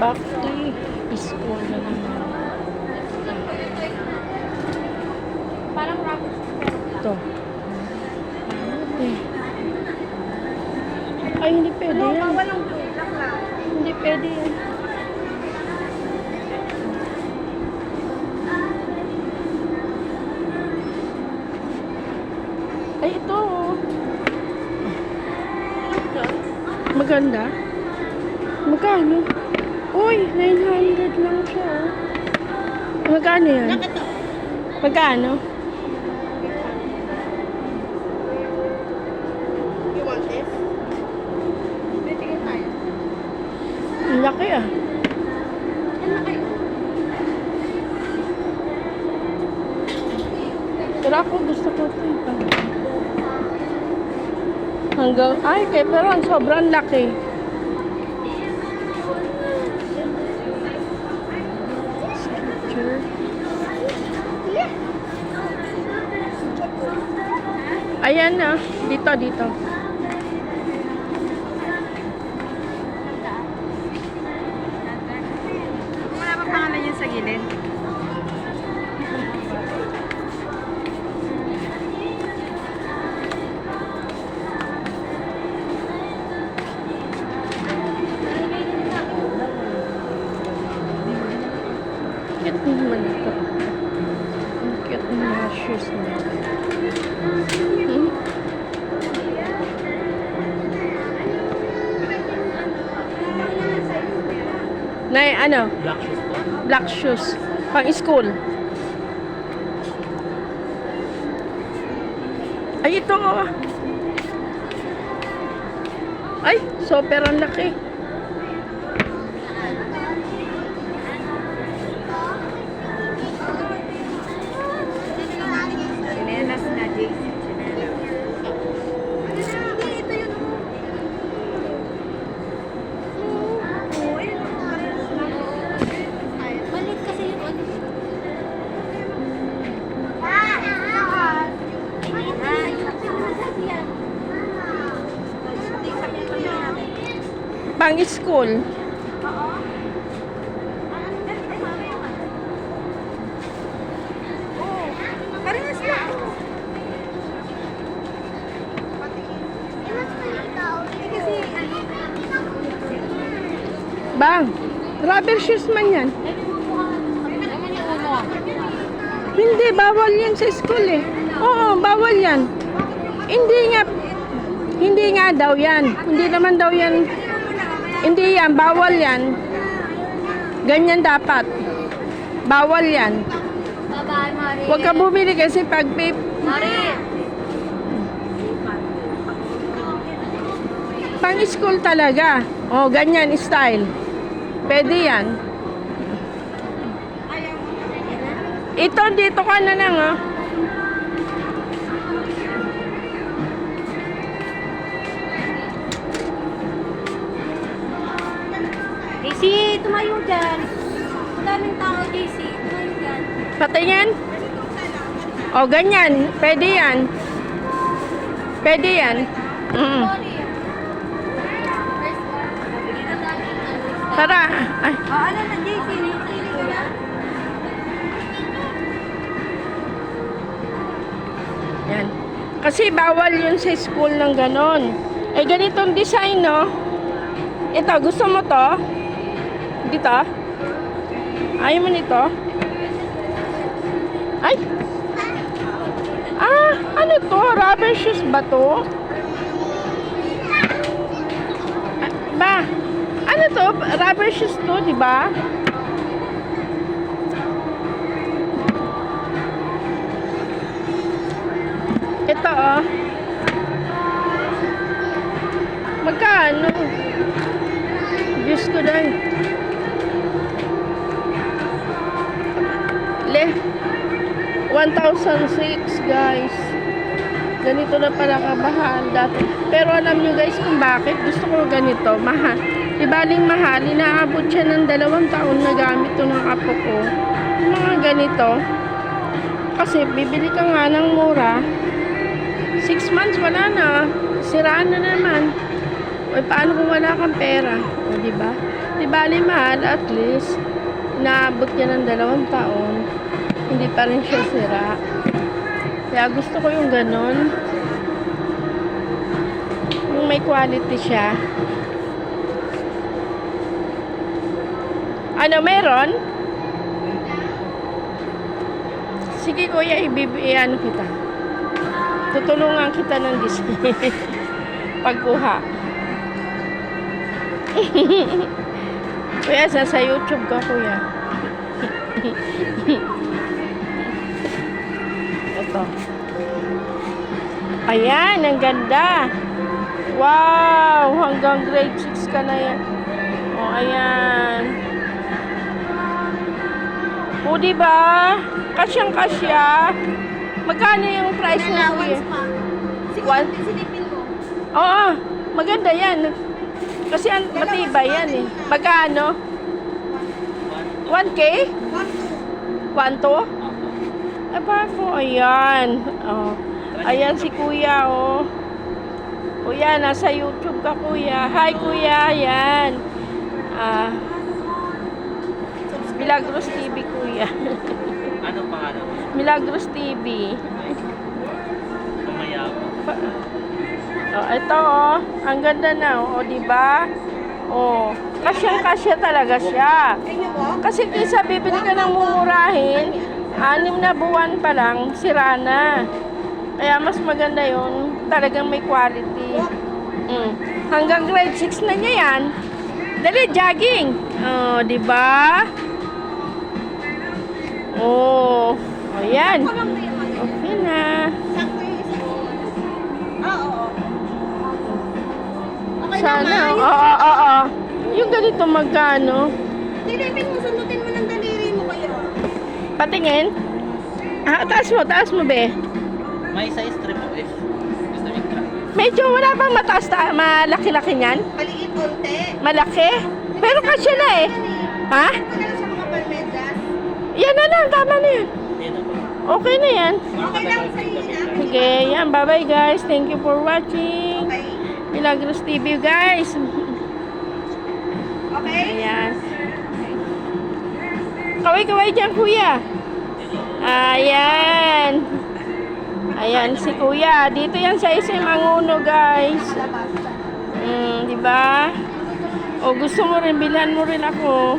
Bakti. School na naman. Parang rabbit. Ito. Ay, hindi pwede yan. Walang blue. Hindi pwede yan. Ay, ito. Maganda. Magkano? Uy, 900 lang siya. Magkano yan? Magkano? You want this? Titingin tayo. Ang laki ah. Ano kayo? Pero ako gusto ko ito. Hanggang, ay, kay pero ang sobrang laki. Sculpture. Ayan na, dito, dito. Wala pa pangalan yun sa gilid? Cute naman ito. Ang cute ng mga shoes na. Nay, ano? Black shoes po. Black shoes. Pang school. Ay, ito. Oh. Ay, super ang laki. Chinelas na JC. Chinelas. Ito yun. Malit kasi yung ano. Pang school. Parehas na. Kasi Bang, rubber shoes man yan. naman yung uno. Hindi, bawal yan sa school eh. Oo, bawal yan. Hindi nga daw yan. Hindi naman daw yan. Hindi yan, bawal yan. Ganyan dapat. Bawal yan. Bye-bye, Mari. Huwag ka bumili kasi pag Mari. pang school talaga. Oh, ganyan style. Pwede yan. Ito, dito ka na lang, oh. JC, tumayo dyan. Ang daming tao, JC. Tumayo dyan. Patingin. Oh, ganyan. Pwede yan. Pwede yan. Mm. Tara. Ay. Ano na, JC? Naikilig ko yan. Yan. Kasi bawal yun sa school ng ganon. Eh, ganitong design, no? Ito, gusto mo to? Dito? Ayaw mo nito? Ay! Ah, ano to? Rubber shoes ba to? Ah, ba? Ano to? Rubber shoes to, di ba? Ito, oh. Magkano? Diyos ko dahil. Le. 1,006 guys. Ganito na pala kamahal dati. Pero alam nyo guys kung bakit gusto ko ganito. Mahal. Di baling mahal. Inaabot siya ng 2 taon na gamit to ng apo ko. Yung mga ganito. Kasi bibili ka nga ng mura. 6 months wala na. Siraan na naman. O, paano kung wala kang pera? O, di ba? Di bali mahal, at least, inaabot niya ng 2 taon. Hindi pa rin siya sira. Kaya gusto ko yung ganon. Yung may quality siya. Ano, meron? Sige kuya, ano kita. Tutulungan kita ng display. Pagkuha. Kuya, sa YouTube ka kuya. Ito. Ayan, ang ganda. Wow, hanggang grade 6 ka na yan. O, ayan. O, diba? Kasyang-kasya. Magkano yung price na kuya? One? Silipin mo. Oo, maganda yan. Kasi matibay yan eh. Magkano? 1K? 1,2? Aba po, ayan. Oh. Ayan si kuya, oh. Kuya, nasa YouTube ka kuya. Hi kuya, ayan. Milagros TV kuya. Ano pangalan? Milagros TV. Pumaya ako. Oh, ito oh. Ang ganda na oh, di ba? Oh, kasyang-kasya talaga siya. Kasi kaysa bibili ka ng mumurahin, 6 na buwan pa lang, sira na. Kaya mas maganda yon, talagang may quality. Hanggang grade 6 na niya yan. Dali, jogging. Oh, di ba? Oh, ayan. Okay na. Sana, oo. Yung ganito magkano? Silipin mo, sundutin mo ng daliri mo kayo. Patingin? Taas mo, be. May size 3 Gusto niyo ka? Medyo wala bang mataas malaki-laki niyan? Maliit konti. Malaki? Pero kasya na eh. Ha? Ito na lang sa mga palmedas. Yan na lang, tama na yan. Dito po. Okay na yan. Okay lang sa iyo na. Sige, yan. Bye-bye guys. Thank you for watching. Okay. Milagros TV guys. Okay? Ayan. Kaway-kaway dyan, kuya. Ayan. Ayan si kuya. Dito yan sa SM Manguno, guys. Di ba? O gusto mo rin, bilhan mo rin ako.